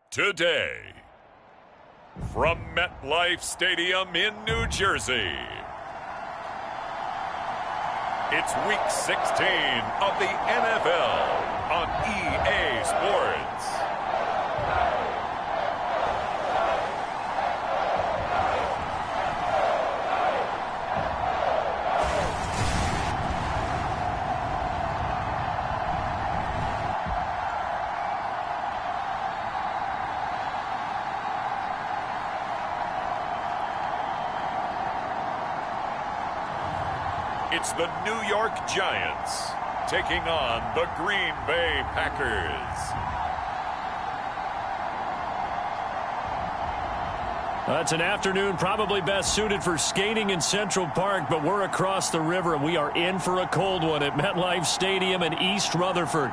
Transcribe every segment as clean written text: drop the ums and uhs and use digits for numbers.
Today, from MetLife Stadium in New Jersey, it's Week 16 of the NFL on EA Sports. It's the New York Giants taking on the Green Bay Packers. It's an afternoon probably best suited for skating in Central Park, but we're across the river and we are in for a cold one at MetLife Stadium in East Rutherford.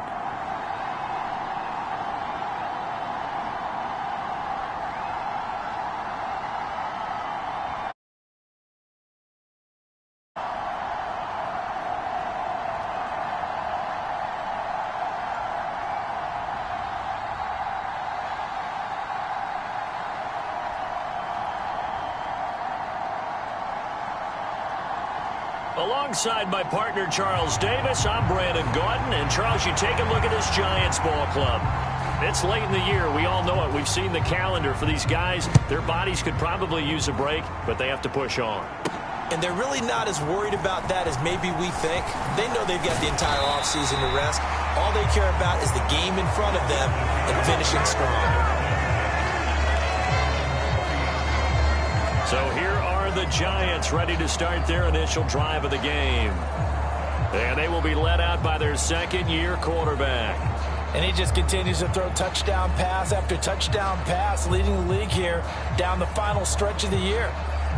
Alongside my partner, Charles Davis, I'm Brandon Gaudin. And, Charles, you take a look at this Giants ball club. It's late in the year. We all know it. We've seen the calendar for these guys. Their bodies could probably use a break, but they have to push on. And they're really not as worried about that as maybe we think. They know they've got the entire offseason to rest. All they care about is the game in front of them and finishing strong. So here are the Giants ready to start their initial drive of the game. And they will be led out by their second-year quarterback. And he just continues to throw touchdown pass after touchdown pass, leading the league here down the final stretch of the year.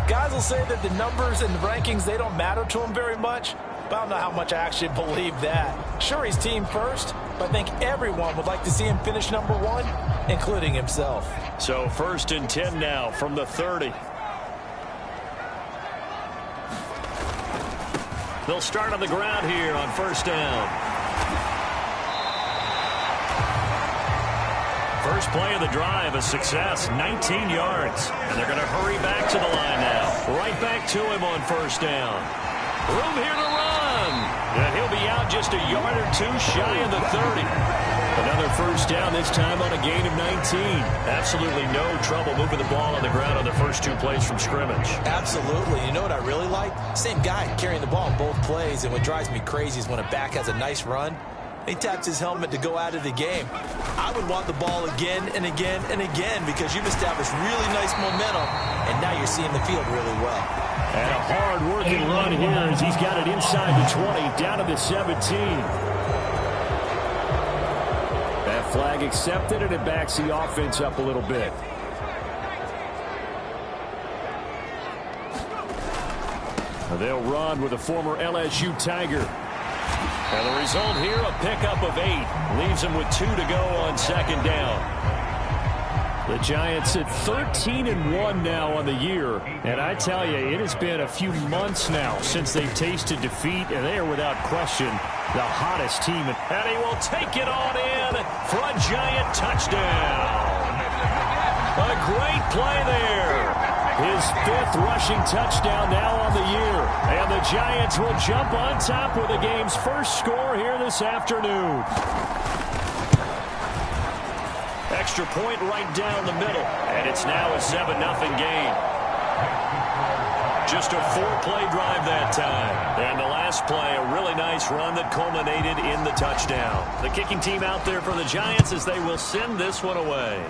Guys will say that the numbers and the rankings, they don't matter to him very much, but I don't know how much I actually believe that. Sure, he's team first, but I think everyone would like to see him finish number one, including himself. So 1st and 10 now from the 30. They'll start on the ground here on 1st down. First play of the drive, a success, 19 yards. And they're going to hurry back to the line now. Right back to him on 1st down. Room here to run. And he'll be out just a yard or two shy of the 30. Another 1st down, this time on a gain of 19. Absolutely no trouble moving the ball on the ground on the first 2 plays from scrimmage. Absolutely. You know what I really like? Same guy carrying the ball in both plays, and what drives me crazy is when a back has a nice run, he taps his helmet to go out of the game. I would want the ball again and again and again because you've established really nice momentum, and now you're seeing the field really well. And a hard-working run here as he's got it inside the 20, down to the 17. That flag accepted, and it backs the offense up a little bit. They'll run with a former LSU Tiger. And the result here, a pickup of 8. Leaves them with 2 to go on 2nd down. The Giants at 13-1 now on the year. And I tell you, it has been a few months now since they've tasted defeat, and they are without question the hottest team. And he will take it on in for a Giant touchdown. A great play there. His 5th rushing touchdown now on the year. And the Giants will jump on top with the game's first score here this afternoon. Extra point right down the middle. And it's now a 7-0 game. Just a 4-play drive that time. And the last play, a really nice run that culminated in the touchdown. The kicking team out there for the Giants as they will send this one away.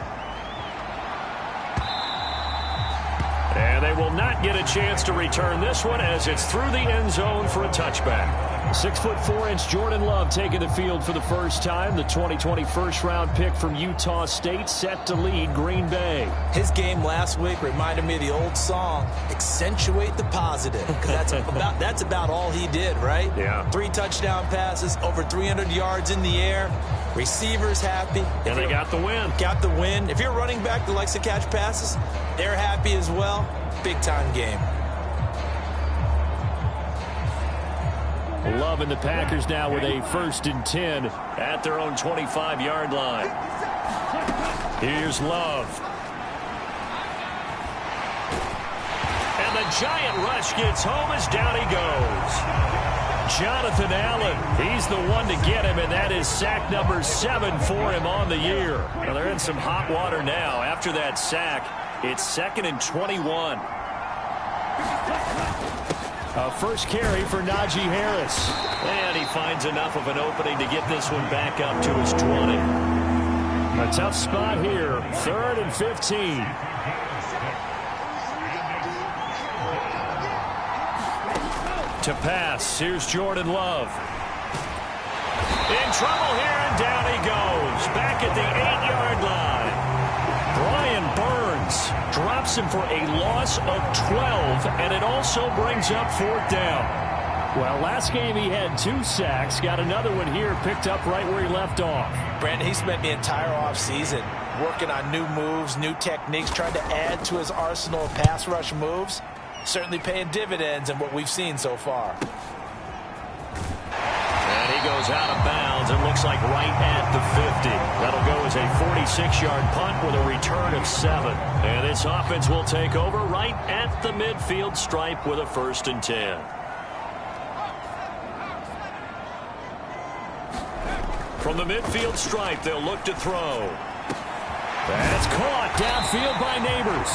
And they will not get a chance to return this one as it's through the end zone for a touchback. 6'4" Jordan Love taking the field for the first time. The 2020 first-round pick from Utah State set to lead Green Bay. His game last week reminded me of the old song, Accentuate the Positive. Because that's about all he did, right? Yeah. 3 touchdown passes, over 300 yards in the air. Receivers happy. And they got the win. Got the win. If you're a running back that likes to catch passes, they're happy as well. Big-time game. Love and the Packers now with a 1st and 10 at their own 25-yard line. Here's Love. And the giant rush gets home as down he goes. Jonathan Allen, he's the one to get him, and that is sack number 7 for him on the year. Well, they're in some hot water now. After that sack, it's 2nd and 21. A first carry for Najee Harris. And he finds enough of an opening to get this one back up to his 20. A tough spot here. 3rd and 15. To pass. Here's Jordan Love. In trouble here, and down he goes. Back at the 8-yard line. Brian Burns drops him for a loss of 12, and it also brings up 4th down. Well, last game he had 2 sacks. Got another one here, picked up right where he left off. Brandon, he spent the entire offseason working on new moves, new techniques, trying to add to his arsenal of pass rush moves. Certainly paying dividends in what we've seen so far. And he goes out of bounds and looks like right at the 50. That'll go as a 46-yard punt with a return of 7. And this offense will take over right at the midfield stripe with a 1st and 10. From the midfield stripe, they'll look to throw. That's caught downfield by Neighbors.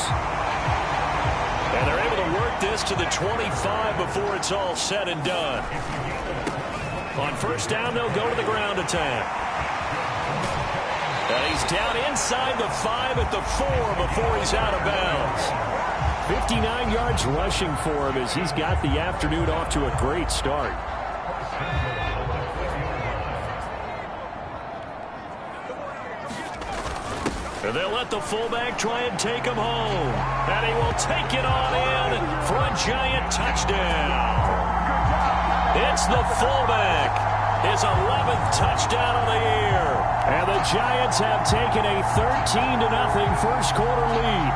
And they're able to work this to the 25 before it's all said and done. On 1st down, they'll go to the ground attack. And he's down inside the 5 at the 4 before he's out of bounds. 59 yards rushing for him as he's got the afternoon off to a great start. And they'll let the fullback try and take him home. And he will take it on in for a giant touchdown. It's the fullback. His 11th touchdown of the year. And the Giants have taken a 13-0 first quarter lead.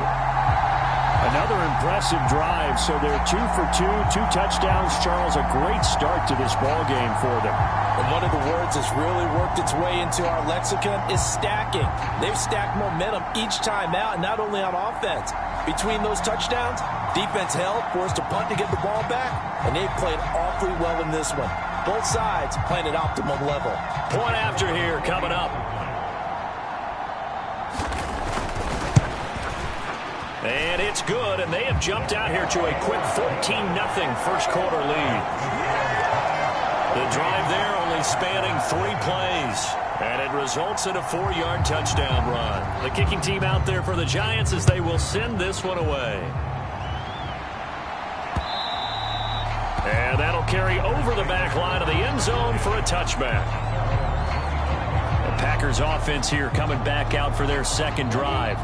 Another impressive drive, so they're 2 for 2, 2 touchdowns. Charles, a great start to this ball game for them. And one of the words that's really worked its way into our lexicon is stacking. They've stacked momentum each time out, and not only on offense. Between those touchdowns, defense held, forced a punt to get the ball back, and they've played awfully well in this one. Both sides playing at optimum level. Point after here coming up. And it's good, and they have jumped out here to a quick 14-0 first quarter lead. The drive there only spanning 3 plays, and it results in a 4-yard touchdown run. The kicking team out there for the Giants as they will send this one away. And that'll carry over the back line of the end zone for a touchback. The Packers offense here coming back out for their 2nd drive.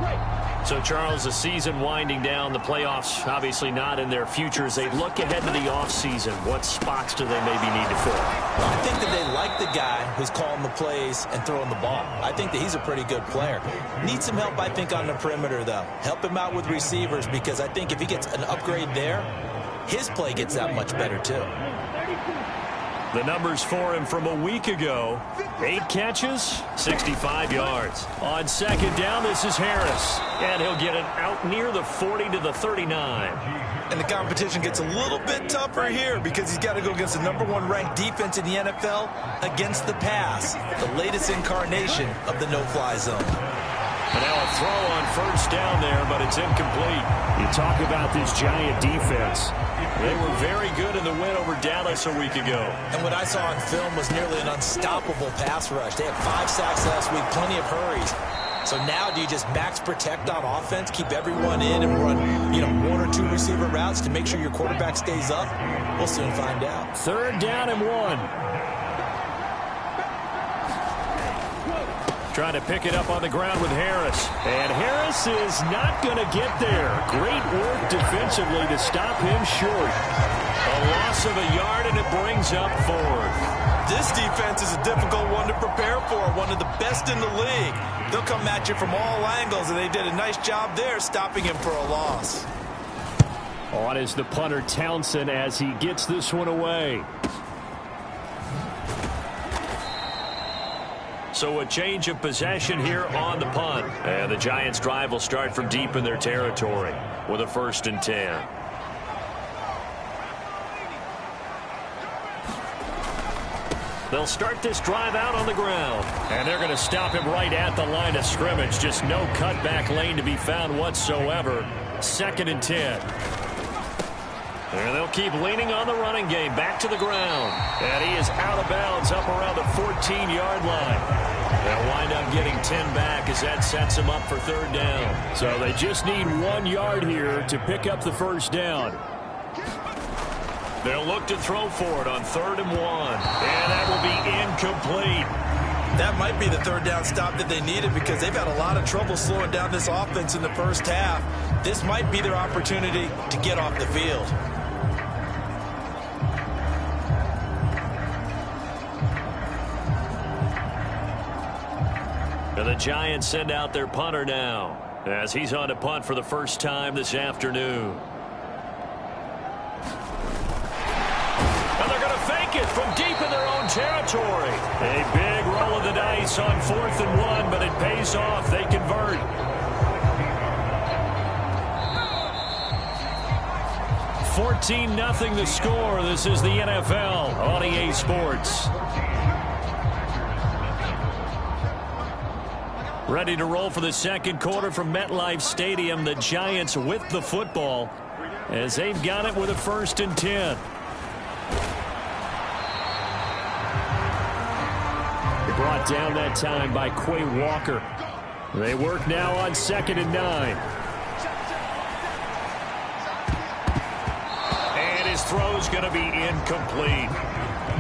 So, Charles, the season winding down, the playoffs obviously not in their future. As they look ahead to the offseason, what spots do they maybe need to fill? Well, I think that they like the guy who's calling the plays and throwing the ball. I think that he's a pretty good player. Needs some help, I think, on the perimeter, though. Help him out with receivers, because I think if he gets an upgrade there, his play gets that much better, too. The numbers for him from a week ago: 8 catches, 65 yards. On 2nd down, this is Harris. And he'll get it out near the 40 to the 39. And the competition gets a little bit tougher here because he's got to go against the #1 ranked defense in the NFL against the pass, the latest incarnation of the no-fly zone. And now a throw on 1st down there, but it's incomplete. You talk about this Giant defense. They were very good in the win over Dallas a week ago. And what I saw on film was nearly an unstoppable pass rush. They had 5 sacks last week, plenty of hurries. So now do you just max protect on offense, keep everyone in, and run, 1 or 2 receiver routes to make sure your quarterback stays up? We'll soon find out. 3rd down and 1. Trying to pick it up on the ground with Harris. And Harris is not going to get there. Great work defensively to stop him short. A loss of a yard, and it brings up 4th. This defense is a difficult one to prepare for, one of the best in the league. They'll come at you from all angles, and they did a nice job there stopping him for a loss. On is the punter Townsend as he gets this one away. So a change of possession here on the punt. And the Giants' drive will start from deep in their territory with a 1st and 10. They'll start this drive out on the ground. And they're going to stop him right at the line of scrimmage. Just no cutback lane to be found whatsoever. 2nd and 10. And they'll keep leaning on the running game. Back to the ground. And he is out of bounds up around the 14-yard line. They'll wind up getting 10 back as that sets them up for 3rd down. So they just need 1 yard here to pick up the 1st down. They'll look to throw for it on 3rd and 1. And that will be incomplete. That might be the 3rd down stop that they needed because they've had a lot of trouble slowing down this offense in the first half. This might be their opportunity to get off the field. And the Giants send out their punter now as he's on to punt for the first time this afternoon. And they're going to fake it from deep in their own territory. A big roll of the dice on 4th and 1, but it pays off. They convert. (14-0) the score. This is the NFL on EA Sports. Ready to roll for the 2nd quarter from MetLife Stadium. The Giants with the football as they've got it with a 1st and 10. Brought down that time by Quay Walker. They work now on 2nd and 9. And his throw's going to be incomplete.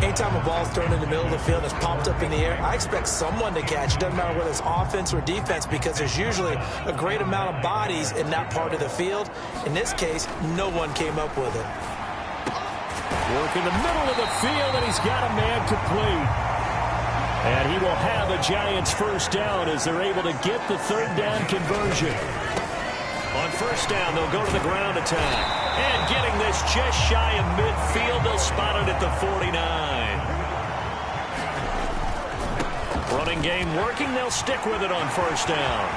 Anytime a ball's thrown in the middle of the field that's popped up in the air, I expect someone to catch. It doesn't matter whether it's offense or defense because there's usually a great amount of bodies in that part of the field. In this case, no one came up with it. Work in the middle of the field, and he's got a man complete. And he will have a Giants 1st down as they're able to get the 3rd down conversion. On 1st down, they'll go to the ground attack. And getting this just shy of midfield, they'll spot it at the 49. Running game working, they'll stick with it on 1st down.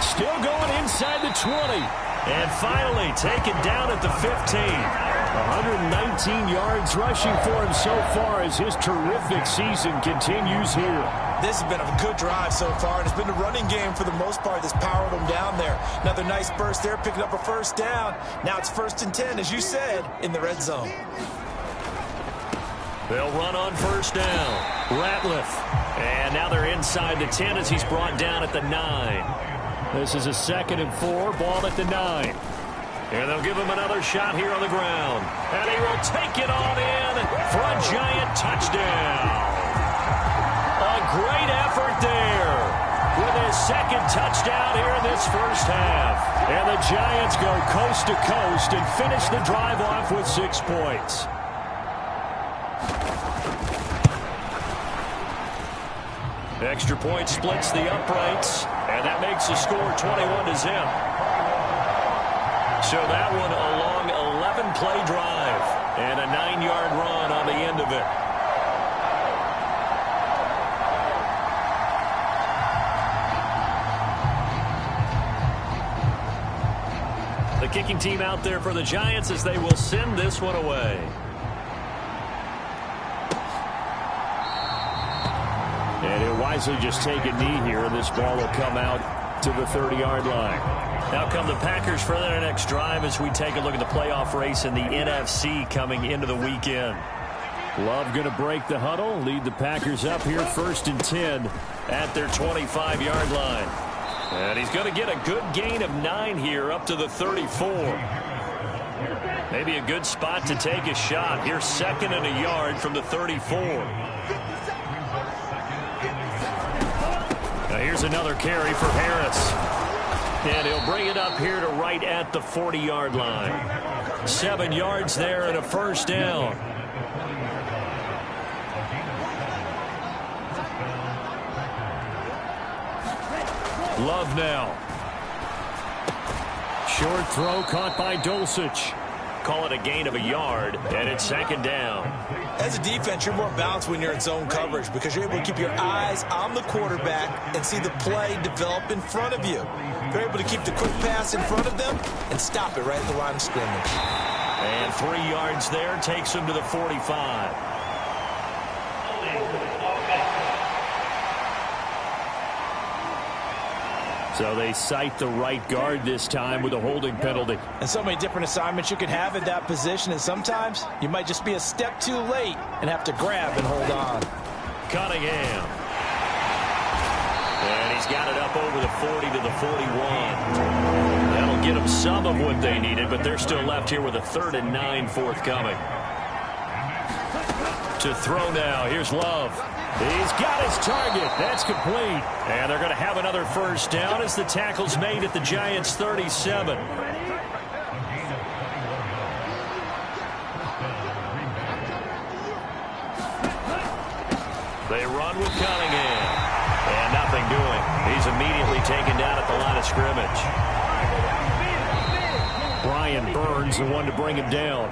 Still going inside the 20. And finally taken down at the 15. 119 yards rushing for him so far as his terrific season continues here. This has been a good drive so far, and it's been the running game for the most part that's powered them down there. Another nice burst there, picking up a 1st down. Now it's 1st and 10, as you said, in the red zone. They'll run on 1st down. Ratliff. And now they're inside the 10 as he's brought down at the 9. This is a 2nd and 4, ball at the 9. And they'll give him another shot here on the ground. And he will take it on in for a Giant touchdown. A great effort there with his 2nd touchdown here in this first half. And the Giants go coast to coast and finish the drive off with 6 points. Extra point splits the uprights, and that makes the score 21-0. So that one a long 11-play drive and a 9-yard run on the end of it. The kicking team out there for the Giants as they will send this one away. And he'll wisely just take a knee here, and this ball will come out to the 30-yard line. Now come the Packers for their next drive as we take a look at the playoff race in the NFC coming into the weekend. Love going to break the huddle, lead the Packers up here 1st and 10 at their 25-yard line. And he's going to get a good gain of 9 here up to the 34. Maybe a good spot to take a shot. Here's 2nd and a yard from the 34. Now here's another carry for Harris. And he'll bring it up here to right at the 40-yard line. 7 yards there and a 1st down. Love now. Short throw caught by Dulcich. Call it a gain of a yard, and it's 2nd down. As a defense, you're more balanced when you're in zone coverage because you're able to keep your eyes on the quarterback and see the play develop in front of you. You're able to keep the quick pass in front of them and stop it right at the line of scrimmage. And 3 yards there takes him to the 45. So they cite the right guard this time with a holding penalty. And so many different assignments you can have at that position, and sometimes you might just be a step too late and have to grab and hold on. Cunningham. And he's got it up over the 40 to the 41. That'll get them some of what they needed, but they're still left here with a 3rd and 9 forthcoming. To throw now. Here's Love. He's got his target. That's complete. And they're going to have another first down as the tackle's made at the Giants' 37. They run with Cunningham. And nothing doing. He's immediately taken down at the line of scrimmage. Brian Burns, the one to bring him down.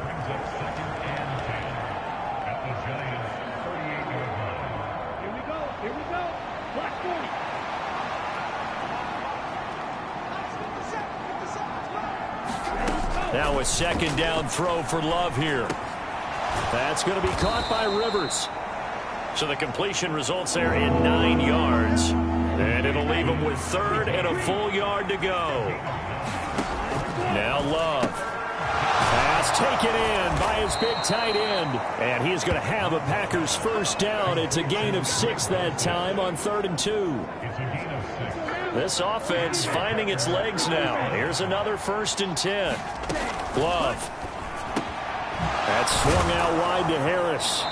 Now a 2nd down throw for Love here. That's going to be caught by Rivers. So the completion results there in 9 yards. And it'll leave him with 3rd and a full yard to go. Now Love. Pass taken in by his big tight end. And he is going to have a Packers first down. It's a gain of 6 that time on 3rd and 2. This offense finding its legs now. Here's another 1st and 10. Love. That's swung out wide to Harris.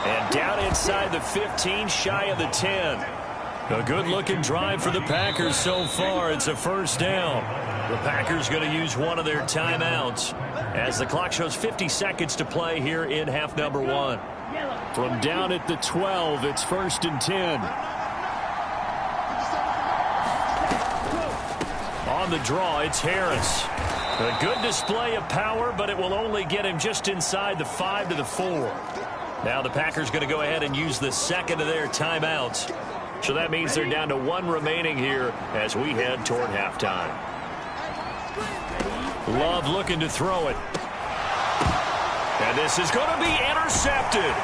And down inside the 15, shy of the 10. A good-looking drive for the Packers so far. It's a first down. The Packers going to use one of their timeouts as the clock shows 50 seconds to play here in half number 1. From down at the 12, it's 1st and 10. On the draw, it's Harris. A good display of power, but it will only get him just inside the 5 to the 4. Now the Packers going to go ahead and use the 2nd of their timeouts. So that means they're down to 1 remaining here as we head toward halftime. Love looking to throw it. And this is going to be intercepted.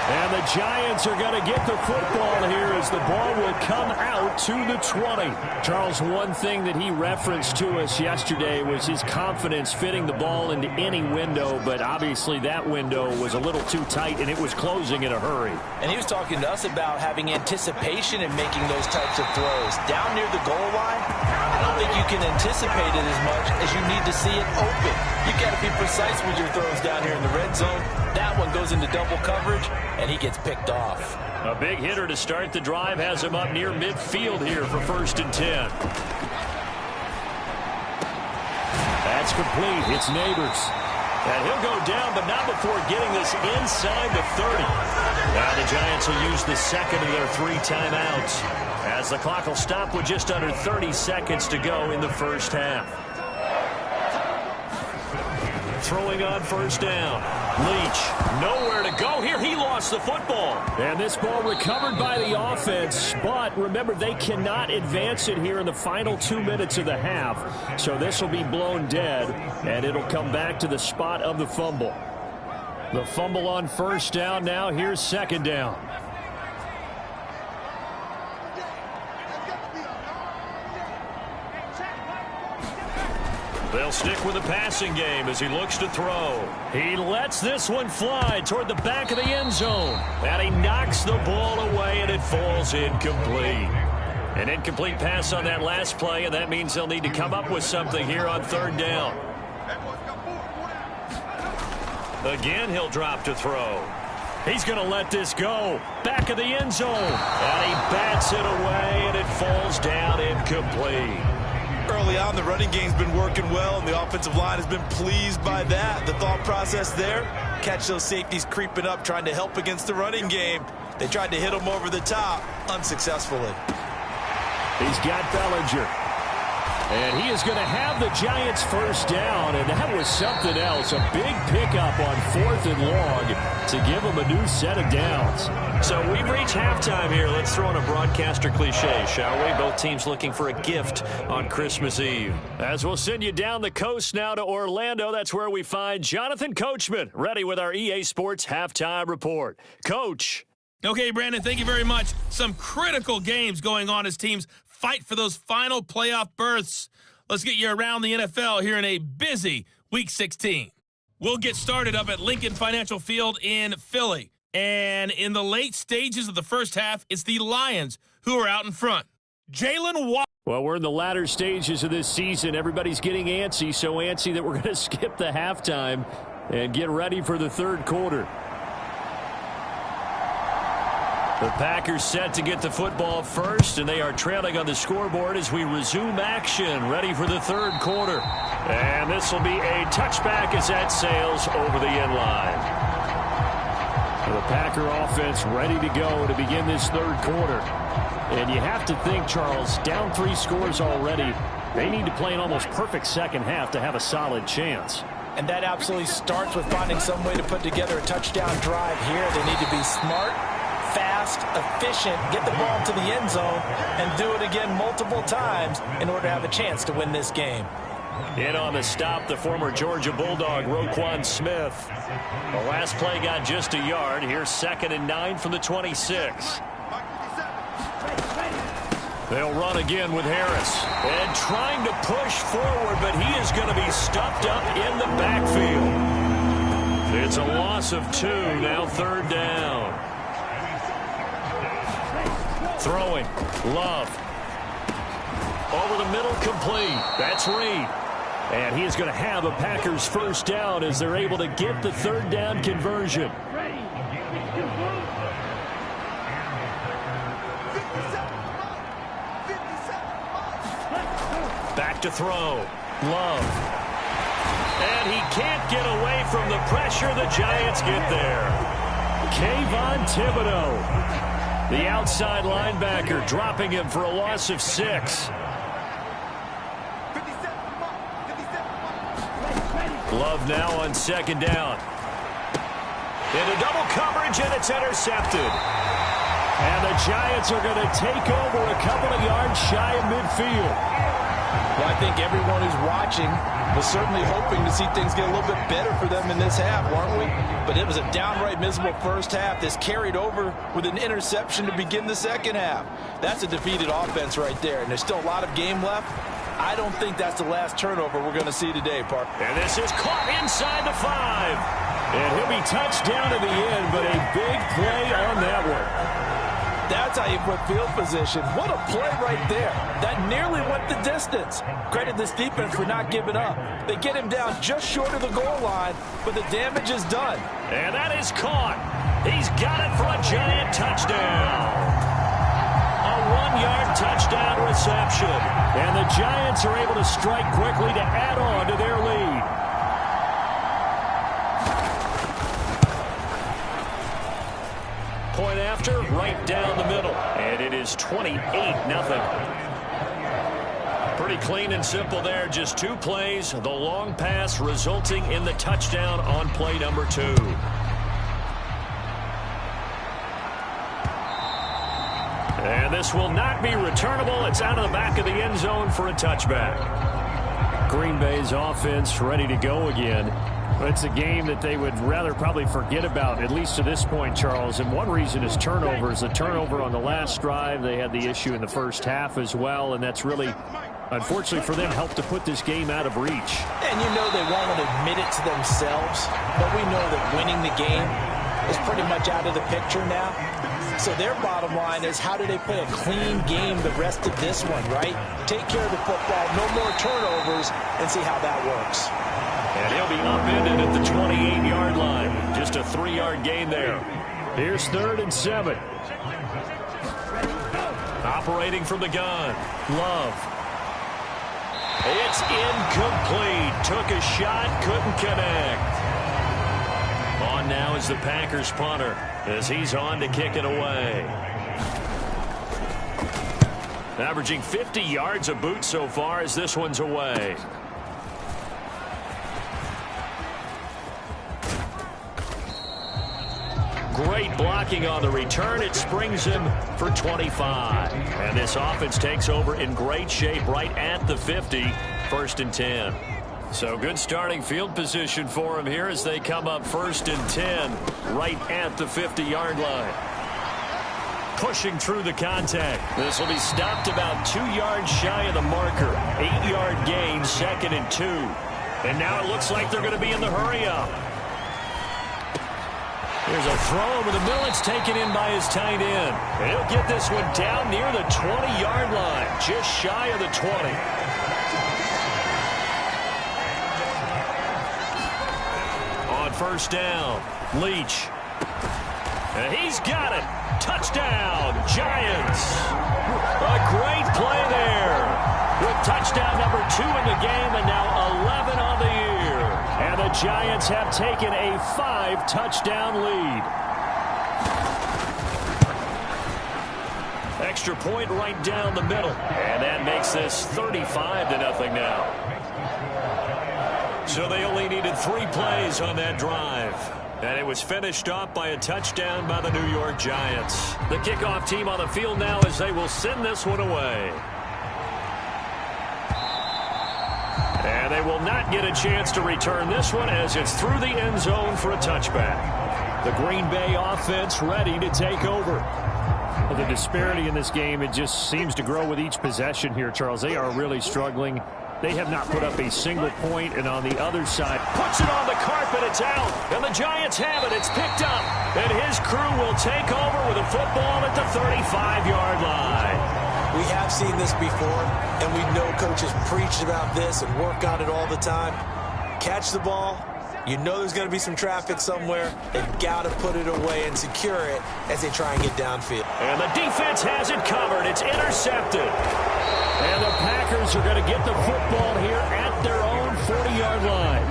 And the Giants are going to get the football here as the ball will come out to the 20. Charles, one thing that he referenced to us yesterday was his confidence fitting the ball into any window, but obviously that window was a little too tight and it was closing in a hurry. And he was talking to us about having anticipation in making those types of throws. Down near the goal line, I don't think you can anticipate it as much as you need to see it open. You've got to be precise with your throws down here in the red zone. That one goes into double coverage, and he gets picked off. A big hitter to start the drive has him up near midfield here for 1st and 10. That's complete. It's Neighbors. And he'll go down, but not before getting this inside the 30. Now the Giants will use the 2nd of their 3 timeouts as the clock will stop with just under 30 seconds to go in the first half. Throwing on 1st down. Leach, nowhere to go here. He lost the football. And this ball recovered by the offense. But remember, they cannot advance it here in the final 2 minutes of the half. So this will be blown dead, and it'll come back to the spot of the fumble. The fumble on 1st down now. Here's 2nd down. They'll stick with the passing game as he looks to throw. He lets this one fly toward the back of the end zone. And he knocks the ball away, and it falls incomplete. An incomplete pass on that last play, and that means they'll need to come up with something here on 3rd down. Again, he'll drop to throw. He's going to let this go. Back of the end zone. And he bats it away, and it falls down incomplete. Early on, the running game's been working well, and the offensive line has been pleased by that. The thought process there, catch those safeties creeping up, trying to help against the running game. They tried to hit him over the top, unsuccessfully. He's got Bellinger. And he is going to have the Giants first down, and that was something else. A big pickup on 4th and long to give them a new set of downs. So we've reached halftime here. Let's throw in a broadcaster cliche, shall we? Both teams looking for a gift on Christmas Eve. As we'll send you down the coast now to Orlando, that's where we find Jonathan Coachman, ready with our EA Sports Halftime Report. Coach. Okay, Brandon, thank you very much. Some critical games going on as teams fight for those final playoff berths. Let's get you around the NFL here in a busy Week 16. We'll get started up at Lincoln Financial Field in Philly. And in the late stages of the first half, it's the Lions who are out in front. Jalen Waddle. Well, we're in the latter stages of this season. Everybody's getting antsy, so antsy that we're going to skip the halftime and get ready for the third quarter. The Packers set to get the football first, and they are trailing on the scoreboard as we resume action, ready for the third quarter. And this will be a touchback as that sails over the end line. The Packer offense ready to go to begin this third quarter. And you have to think, Charles, down 3 scores already. They need to play an almost perfect second half to have a solid chance. And that absolutely starts with finding some way to put together a touchdown drive here. They need to be smart, fast, efficient, get the ball to the end zone, and do it again multiple times in order to have a chance to win this game. In on the stop, the former Georgia Bulldog, Roquan Smith. The last play got just a yard. Here's 2nd and 9 from the 26. They'll run again with Harris. And trying to push forward, but he is going to be stuffed up in the backfield. It's a loss of 2, now 3rd down. Throwing, Love. Over the middle, complete. That's Reed. And he is going to have a Packers first down as they're able to get the 3rd down conversion. Back to throw. Love. And he can't get away from the pressure. The Giants get there. Kayvon Thibodeaux, the outside linebacker, dropping him for a loss of 6. Love now on 2nd down. Into double coverage, and it's intercepted. And the Giants are going to take over a couple of yards shy of midfield. Well, I think everyone who's watching was certainly hoping to see things get a little bit better for them in this half, weren't we? But it was a downright miserable first half. This carried over with an interception to begin the second half. That's a defeated offense right there, and there's still a lot of game left. I don't think that's the last turnover we're going to see today, Park. And this is caught inside the 5. And he'll be touched down to the end, but a big play on that one. That's how you put field position. What a play right there. That nearly went the distance. Credit this defense for not giving up. They get him down just short of the goal line, but the damage is done. And that is caught. He's got it for a Giant touchdown. A 1-yard touchdown reception. And the Giants are able to strike quickly to add on to their lead. Point after, right down the middle. And it is 28-0. Pretty clean and simple there. Just 2 plays. The long pass resulting in the touchdown on play number 2. And this will not be returnable. It's out of the back of the end zone for a touchback. Green Bay's offense ready to go again. It's a game that they would rather probably forget about, at least to this point, Charles. And one reason is turnovers. The turnover on the last drive, they had the issue in the first half as well, and that's really, unfortunately for them, helped to put this game out of reach. And you know they won't admit it to themselves, but we know that winning the game is pretty much out of the picture now. So their bottom line is, how do they play a clean game the rest of this one, right? Take care of the football, no more turnovers, and see how that works. And he'll be upended at the 28-yard line. Just a 3-yard gain there. Here's 3rd and 7. Operating from the gun. Love. It's incomplete. Took a shot, couldn't connect. On now is the Packers punter as he's on to kick it away. Averaging 50 yards a boot so far as this one's away. Great blocking on the return. It springs him for 25. And this offense takes over in great shape right at the 50. 1st and 10. So good starting field position for him here as they come up 1st and 10 right at the 50-yard line. Pushing through the contact. This will be stopped about 2 yards shy of the marker. 8-yard gain, 2nd and 2. And now it looks like they're going to be in the hurry-up. Here's a throw over the middle. It's taken in by his tight end. And he'll get this one down near the 20-yard line, just shy of the 20. On 1st down, Leach. And he's got it. Touchdown, Giants. A great play there. With touchdown number 2 in the game and now 11 on the year. And the Giants have taken a 5-touchdown lead. Extra point right down the middle. And that makes this 35-0 now. So they only needed 3 plays on that drive. And it was finished off by a touchdown by the New York Giants. The kickoff team on the field now as they will send this one away. And they will not get a chance to return this one as it's through the end zone for a touchback. The Green Bay offense ready to take over. Well, the disparity in this game, it just seems to grow with each possession here, Charles. They are really struggling. They have not put up a single point, and on the other side, puts it on the carpet, it's out, and the Giants have it, it's picked up, and his crew will take over with a football at the 35-yard line. We have seen this before, and we know coaches preach about this and work on it all the time. Catch the ball. You know there's going to be some traffic somewhere. They've got to put it away and secure it as they try and get downfield. And the defense has it covered. It's intercepted. And the Packers are going to get the football here at their own 40-yard line.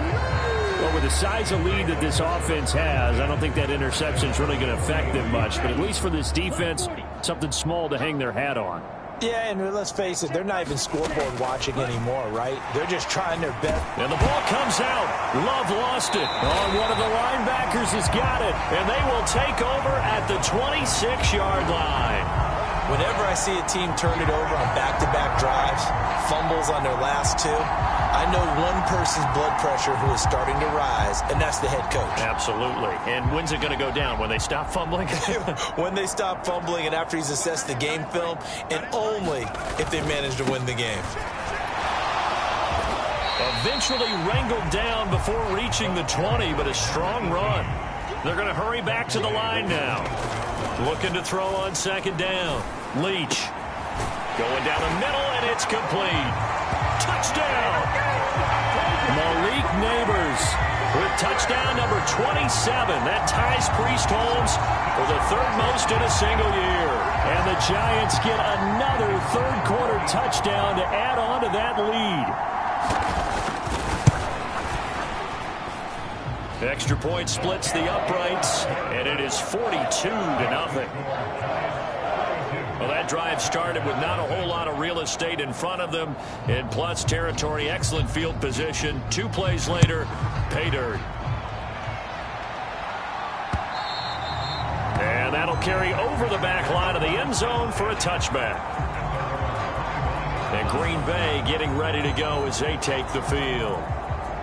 Well, with the size of lead that this offense has, I don't think that interception is really going to affect them much. But at least for this defense, something small to hang their hat on. Yeah, and let's face it, they're not even scoreboard watching anymore, right? They're just trying their best. And the ball comes out. Love lost it. Oh, one of the linebackers has got it. And they will take over at the 26-yard line. Whenever I see a team turn it over on back-to-back drives, fumbles on their last 2, I know one person's blood pressure who is starting to rise, and that's the head coach. Absolutely. And when's it going to go down? When they stop fumbling? When they stop fumbling and after he's assessed the game film, and only if they manage to win the game. Eventually wrangled down before reaching the 20, but a strong run. They're going to hurry back to the line now. Looking to throw on 2nd down. Leach going down the middle, and it's complete. Touchdown! Malik Neighbors with touchdown number 27. That ties Priest Holmes for the 3rd most in a single year. And the Giants get another 3rd-quarter touchdown to add on to that lead. Extra point splits the uprights, and it is 42-0. Well, that drive started with not a whole lot of real estate in front of them. In plus territory, excellent field position. 2 plays later, pay dirt. And that'll carry over the back line of the end zone for a touchback. And Green Bay getting ready to go as they take the field.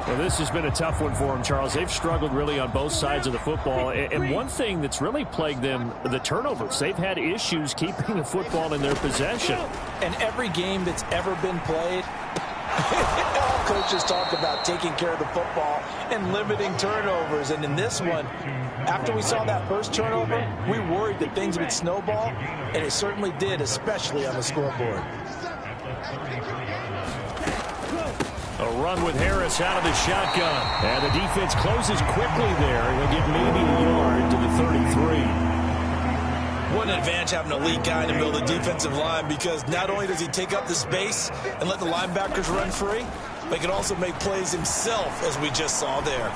Well, this has been a tough one for them, Charles. They've struggled really on both sides of the football. And one thing that's really plagued them, the turnovers. They've had issues keeping the football in their possession. And every game that's ever been played, all coaches talk about taking care of the football and limiting turnovers. And in this one, after we saw that first turnover, we worried that things would snowball, and it certainly did, especially on the scoreboard. A run with Harris out of the shotgun. And the defense closes quickly there. He'll get maybe a yard to the 33. What an advantage having an elite guy in the middle of the defensive line, because not only does he take up the space and let the linebackers run free, but he can also make plays himself, as we just saw there.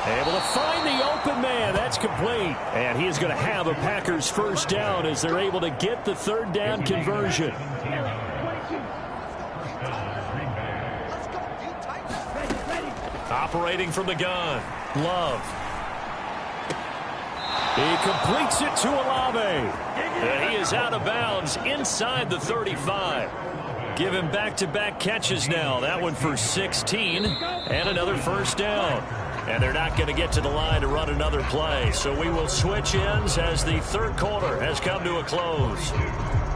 Able to find the open man. That's complete. And he is going to have a Packers first down as they're able to get the third down conversion. Operating from the gun. Love. He completes it to Olave. And he is out of bounds inside the 35. Give him back-to-back catches now. That one for 16 and another first down. And they're not going to get to the line to run another play. So we will switch ends as the third quarter has come to a close.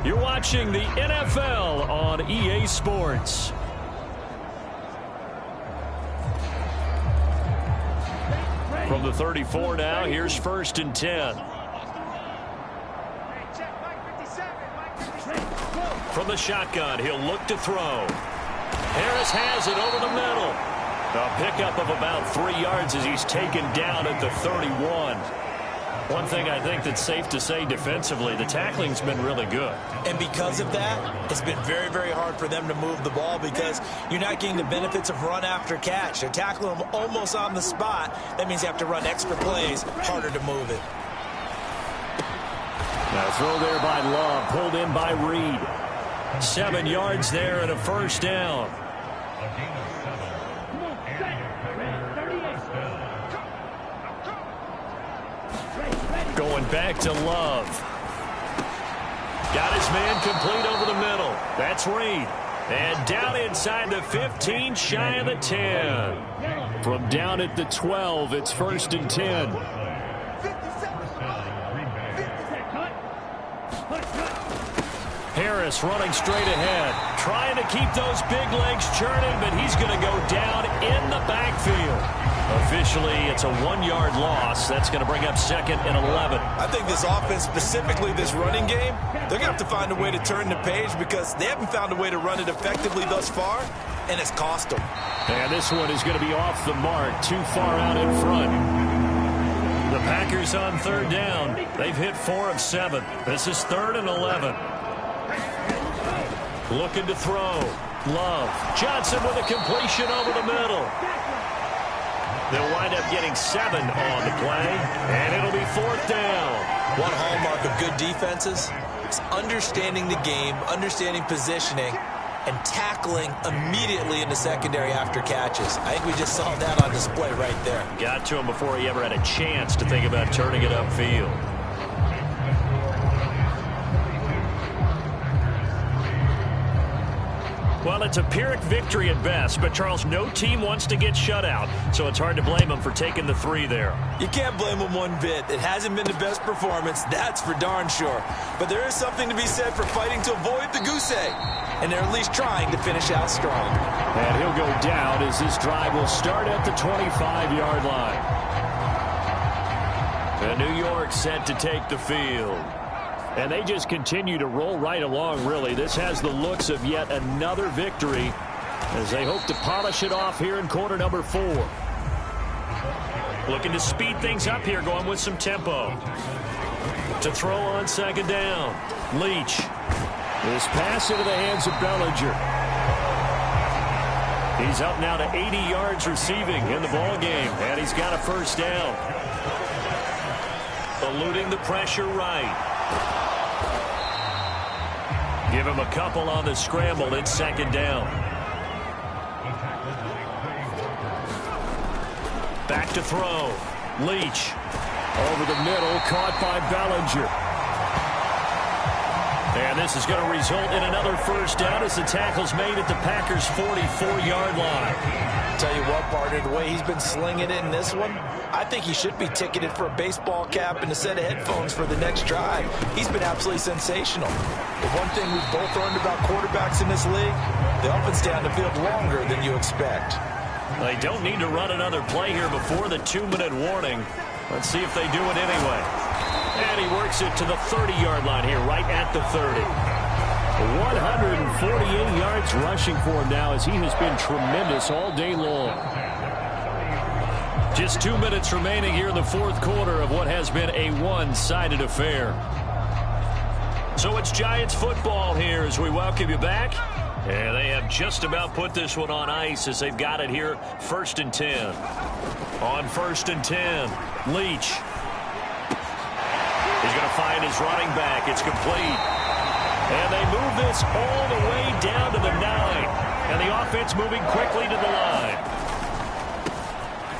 You're watching the NFL on EA Sports. From the 34 now, here's 1st and 10. From the shotgun, he'll look to throw. Harris has it over the middle. A pickup of about 3 yards as he's taken down at the 31. One thing I think that's safe to say defensively, the tackling's been really good. And because of that, it's been very, very hard for them to move the ball because you're not getting the benefits of run after catch. They're tackling them almost on the spot. That means you have to run extra plays, harder to move it. Now throw there by Love, pulled in by Reed. 7 yards there and a first down. Going back to Love. Got his man complete over the middle. That's Reed. And down inside the 15, shy of the 10. From down at the 12, it's 1st and 10. Harris running straight ahead. Trying to keep those big legs churning, but he's going to go down in the backfield. Officially, it's a 1-yard loss. That's going to bring up 2nd and 11. I think this offense, specifically this running game, they're going to have to find a way to turn the page because they haven't found a way to run it effectively thus far, and it's cost them. And this one is going to be off the mark, too far out in front. The Packers on 3rd down. They've hit 4 of 7. This is 3rd and 11. Looking to throw. Love. Johnson with a completion over the middle. They'll wind up getting 7 on the play, and it'll be 4th down. One hallmark of good defenses is understanding the game, understanding positioning, and tackling immediately in the secondary after catches. I think we just saw that on display right there. Got to him before he ever had a chance to think about turning it upfield. Well, it's a Pyrrhic victory at best, but, Charles, no team wants to get shut out, so it's hard to blame them for taking the 3 there. You can't blame them one bit. It hasn't been the best performance, that's for darn sure. But there is something to be said for fighting to avoid the goose egg, and they're at least trying to finish out strong. And he'll go down as this drive will start at the 25-yard line. And New York set to take the field. And they just continue to roll right along, really. This has the looks of yet another victory as they hope to polish it off here in quarter number 4. Looking to speed things up here, going with some tempo. To throw on 2nd down. Leach. This pass into the hands of Bellinger. He's up now to 80 yards receiving in the ballgame, and he's got a first down. Eluding the pressure right. Give him a couple on the scramble. It's 2nd down. Back to throw. Leach. Over the middle, caught by Bellinger. And this is going to result in another first down as the tackle's made at the Packers' 44-yard line. Tell you what, partner, the way he's been slinging it in this one, I think he should be ticketed for a baseball cap and a set of headphones for the next drive. He's been absolutely sensational. The one thing we've both learned about quarterbacks in this league, they often stay on the field longer than you expect. They don't need to run another play here before the 2-minute warning. Let's see if they do it anyway. And he works it to the 30-yard line here, right at the 30. 148 yards rushing for him now as he has been tremendous all day long. Just 2 minutes remaining here in the 4th quarter of what has been a one-sided affair. So it's Giants football here as we welcome you back And they have just about put this one on ice as they've got it here, 1st and 10. On 1st and 10, Leach. He's going to find his running back. It's complete. And they move this all the way down to the 9. And the offense moving quickly to the line.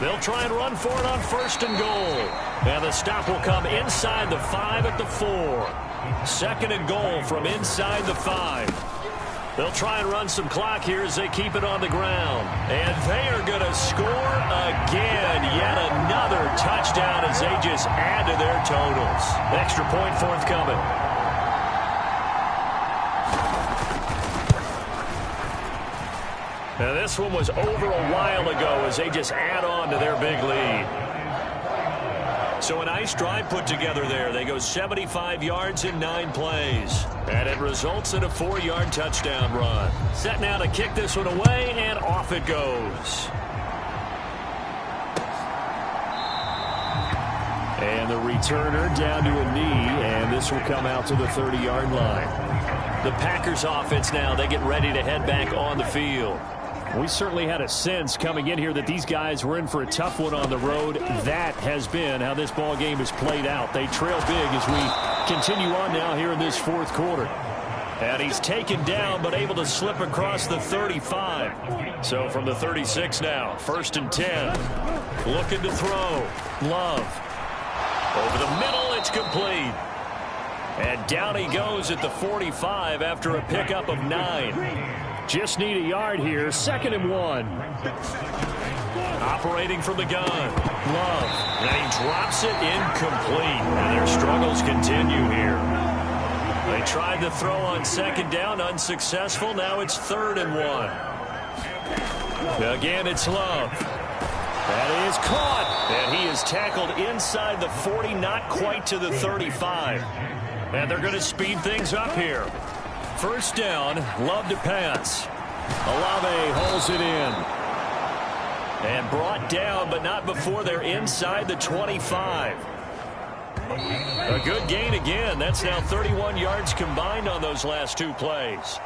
They'll try and run for it on 1st and goal. And the stop will come inside the 5 at the 4. 2nd and goal from inside the 5. They'll try and run some clock here as they keep it on the ground. And they are going to score again. Yet another touchdown as they just add to their totals. Extra point forthcoming. Now this one was over a while ago as they just add on to their big lead. So a nice drive put together there. They go 75 yards in 9 plays. And it results in a 4-yard touchdown run. Set now to kick this one away, and off it goes. And the returner down to a knee, and this will come out to the 30-yard line. The Packers offense now, they get ready to head back on the field. We certainly had a sense coming in here that these guys were in for a tough one on the road. That has been how this ball game has played out. They trail big as we continue on now here in this 4th quarter. And he's taken down but able to slip across the 35. So from the 36 now, 1st and 10. Looking to throw. Love. Over the middle, it's complete. And down he goes at the 45 after a pickup of 9. Just need a yard here. 2nd and 1. Operating from the gun. Love. And he drops it incomplete. And their struggles continue here. They tried to throw on 2nd down. Unsuccessful. Now it's 3rd and 1. Again, it's Love. That is caught. And he is tackled inside the 40, not quite to the 35. And they're going to speed things up here. 1st down, Love to pass. Olave holds it in. And brought down, but not before they're inside the 25. A good gain again. That's now 31 yards combined on those last 2 plays.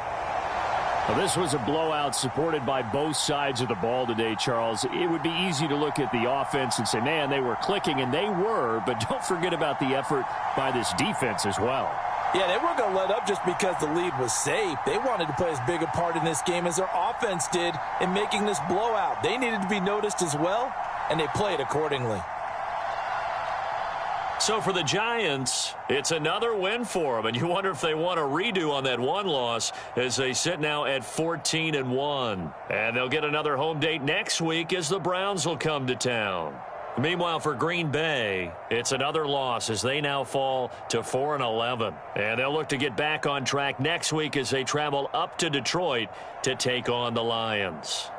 Well, this was a blowout supported by both sides of the ball today, Charles. It would be easy to look at the offense and say, man, they were clicking, and they were, but don't forget about the effort by this defense as well. Yeah, they weren't going to let up just because the lead was safe. They wanted to play as big a part in this game as their offense did in making this blowout. They needed to be noticed as well, and they played accordingly. So for the Giants, it's another win for them, and you wonder if they want a redo on that one loss as they sit now at 14-1. And they'll get another home date next week as the Browns will come to town. Meanwhile, for Green Bay, it's another loss as they now fall to 4-11. And they'll look to get back on track next week as they travel up to Detroit to take on the Lions.